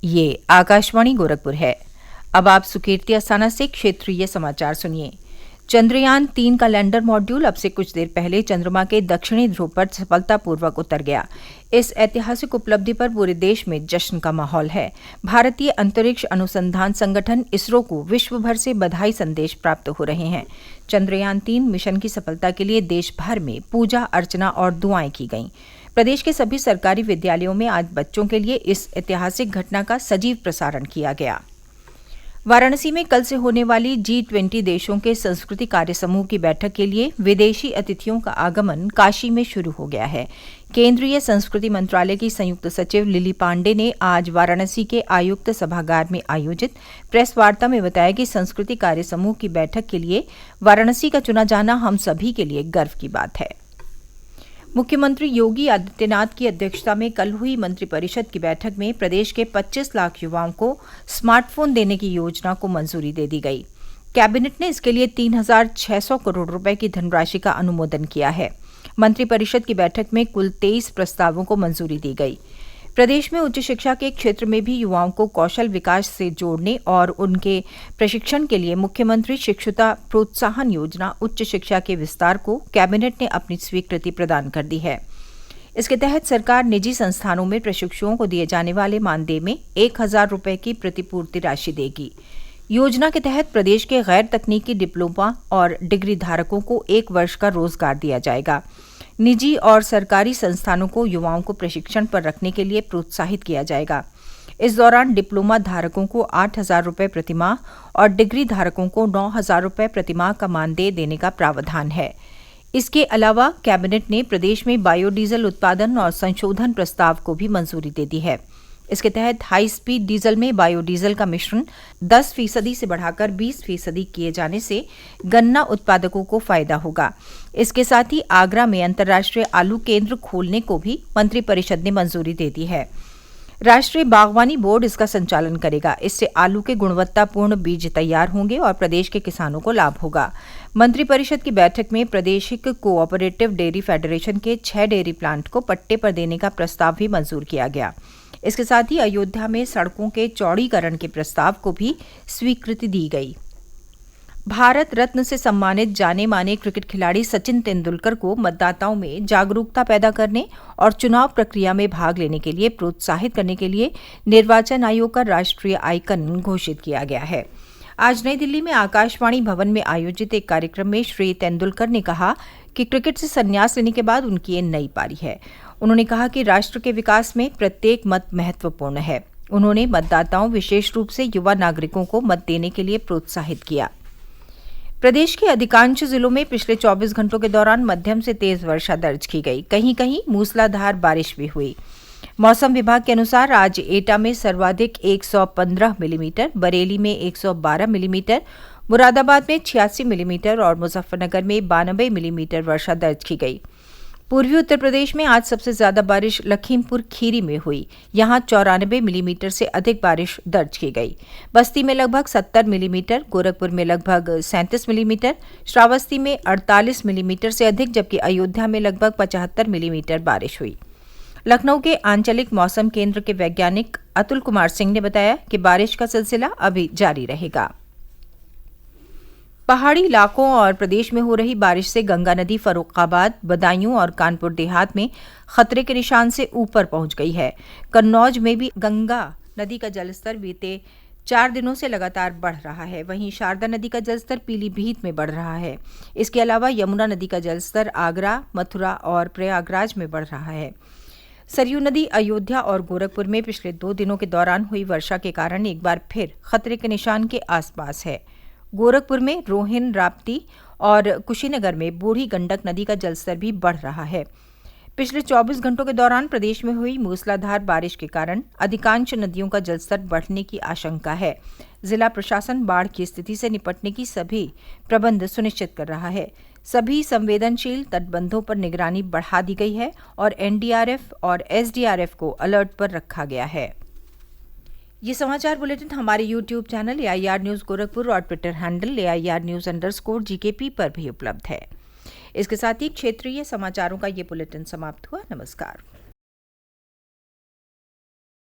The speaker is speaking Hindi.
ये आकाशवाणी गोरखपुर है। अब आप सुकीर्ति अस्थाना से क्षेत्रीय समाचार सुनिए। चंद्रयान 3 का लैंडर मॉड्यूल अब से कुछ देर पहले चंद्रमा के दक्षिणी ध्रुव पर सफलतापूर्वक उतर गया। इस ऐतिहासिक उपलब्धि पर पूरे देश में जश्न का माहौल है। भारतीय अंतरिक्ष अनुसंधान संगठन इसरो को विश्व भर से बधाई संदेश प्राप्त हो रहे हैं। चंद्रयान 3 मिशन की सफलता के लिए देश भर में पूजा अर्चना और दुआएं की गईं। प्रदेश के सभी सरकारी विद्यालयों में आज बच्चों के लिए इस ऐतिहासिक घटना का सजीव प्रसारण किया गया। वाराणसी में कल से होने वाली G20 देशों के संस्कृति कार्य समूह की बैठक के लिए विदेशी अतिथियों का आगमन काशी में शुरू हो गया है। केंद्रीय संस्कृति मंत्रालय की संयुक्त सचिव लिली पांडे ने आज वाराणसी के आयुक्त सभागार में आयोजित प्रेस वार्ता में बताया कि संस्कृति कार्य समूह की बैठक के लिए वाराणसी का चुना जाना हम सभी के लिए गर्व की बात है। मुख्यमंत्री योगी आदित्यनाथ की अध्यक्षता में कल हुई मंत्रिपरिषद की बैठक में प्रदेश के 25 लाख युवाओं को स्मार्टफोन देने की योजना को मंजूरी दे दी गई। कैबिनेट ने इसके लिए 3,600 करोड़ रुपए की धनराशि का अनुमोदन किया है। मंत्रिपरिषद की बैठक में कुल 23 प्रस्तावों को मंजूरी दी गई। प्रदेश में उच्च शिक्षा के क्षेत्र में भी युवाओं को कौशल विकास से जोड़ने और उनके प्रशिक्षण के लिए मुख्यमंत्री शिक्षुता प्रोत्साहन योजना उच्च शिक्षा के विस्तार को कैबिनेट ने अपनी स्वीकृति प्रदान कर दी है। इसके तहत सरकार निजी संस्थानों में प्रशिक्षुओं को दिए जाने वाले मानदेय में 1,000 रुपये की प्रतिपूर्ति राशि देगी। योजना के तहत प्रदेश के गैर तकनीकी डिप्लोमा और डिग्री धारकों को 1 वर्ष का रोजगार दिया जाएगा। निजी और सरकारी संस्थानों को युवाओं को प्रशिक्षण पर रखने के लिए प्रोत्साहित किया जाएगा। इस दौरान डिप्लोमा धारकों को 8,000 रुपये प्रतिमाह और डिग्री धारकों को 9,000 रुपये प्रतिमाह का मानदेय देने का प्रावधान है। इसके अलावा कैबिनेट ने प्रदेश में बायोडीजल उत्पादन और संशोधन प्रस्ताव को भी मंजूरी दे दी है। इसके तहत हाई स्पीड डीजल में बायोडीजल का मिश्रण 10% से बढ़ाकर 20% किए जाने से गन्ना उत्पादकों को फायदा होगा। इसके साथ ही आगरा में अंतर्राष्ट्रीय आलू केंद्र खोलने को भी मंत्रिपरिषद ने मंजूरी दे दी है। राष्ट्रीय बागवानी बोर्ड इसका संचालन करेगा। इससे आलू के गुणवत्तापूर्ण बीज तैयार होंगे और प्रदेश के किसानों को लाभ होगा। मंत्रिपरिषद की बैठक में प्रादेशिक कोऑपरेटिव डेयरी फेडरेशन के 6 डेयरी प्लांट को पट्टे पर देने का प्रस्ताव भी मंजूर किया गया। इसके साथ ही अयोध्या में सड़कों के चौड़ीकरण के प्रस्ताव को भी स्वीकृति दी गई। भारत रत्न से सम्मानित जाने माने क्रिकेट खिलाड़ी सचिन तेंदुलकर को मतदाताओं में जागरूकता पैदा करने और चुनाव प्रक्रिया में भाग लेने के लिए प्रोत्साहित करने के लिए निर्वाचन आयोग का राष्ट्रीय आइकन घोषित किया गया है। आज नई दिल्ली में आकाशवाणी भवन में आयोजित एक कार्यक्रम में श्री तेंदुलकर ने कहा कि क्रिकेट से संन्यास लेने के बाद उनकी ये नई पारी है। उन्होंने कहा कि राष्ट्र के विकास में प्रत्येक मत महत्वपूर्ण है। उन्होंने मतदाताओं, विशेष रूप से युवा नागरिकों को मत देने के लिए प्रोत्साहित किया। प्रदेश के अधिकांश जिलों में पिछले 24 घंटों के दौरान मध्यम से तेज वर्षा दर्ज की गई। कहीं कहीं मूसलाधार बारिश भी हुई। मौसम विभाग के अनुसार आज एटा में सर्वाधिक 115 मिलीमीटर, बरेली में 112 मिलीमीटर, मुरादाबाद में 86 मिलीमीटर और मुजफ्फरनगर में 92 मिलीमीटर वर्षा दर्ज की गई। पूर्वी उत्तर प्रदेश में आज सबसे ज्यादा बारिश लखीमपुर खीरी में हुई। यहां 94 मिलीमीटर से अधिक बारिश दर्ज की गई। बस्ती में लगभग 70 मिलीमीटर, गोरखपुर में लगभग 37 मिलीमीटर, श्रावस्ती में 48 मिलीमीटर से अधिक, जबकि अयोध्या में लगभग 75 मिलीमीटर बारिश हुई। लखनऊ के आंचलिक मौसम केंद्र के वैज्ञानिक अतुल कुमार सिंह ने बताया कि बारिश का सिलसिला अभी जारी रहेगा। पहाड़ी इलाकों और प्रदेश में हो रही बारिश से गंगा नदी फर्रुखाबाद, बदायूं और कानपुर देहात में खतरे के निशान से ऊपर पहुंच गई है। कन्नौज में भी गंगा नदी का जलस्तर बीते 4 दिनों से लगातार बढ़ रहा है। वहीं शारदा नदी का जलस्तर पीलीभीत में बढ़ रहा है। इसके अलावा यमुना नदी का जलस्तर आगरा, मथुरा और प्रयागराज में बढ़ रहा है। सरयू नदी अयोध्या और गोरखपुर में पिछले 2 दिनों के दौरान हुई वर्षा के कारण एक बार फिर खतरे के निशान के आसपास है। गोरखपुर में रोहिन, राप्ती और कुशीनगर में बूढ़ी गंडक नदी का जलस्तर भी बढ़ रहा है। पिछले 24 घंटों के दौरान प्रदेश में हुई मूसलाधार बारिश के कारण अधिकांश नदियों का जलस्तर बढ़ने की आशंका है। जिला प्रशासन बाढ़ की स्थिति से निपटने की सभी प्रबंध सुनिश्चित कर रहा है। सभी संवेदनशील तटबंधों पर निगरानी बढ़ा दी गई है और एनडीआरएफ और एसडीआरएफ को अलर्ट पर रखा गया है। ये समाचार बुलेटिन हमारे YouTube channel AIR news Gorakhpur और ट्विटर हैंडल AIR न्यूज़_GKP पर भी उपलब्ध है। इसके साथ ही क्षेत्रीय समाचारों का ये बुलेटिन समाप्त हुआ। नमस्कार।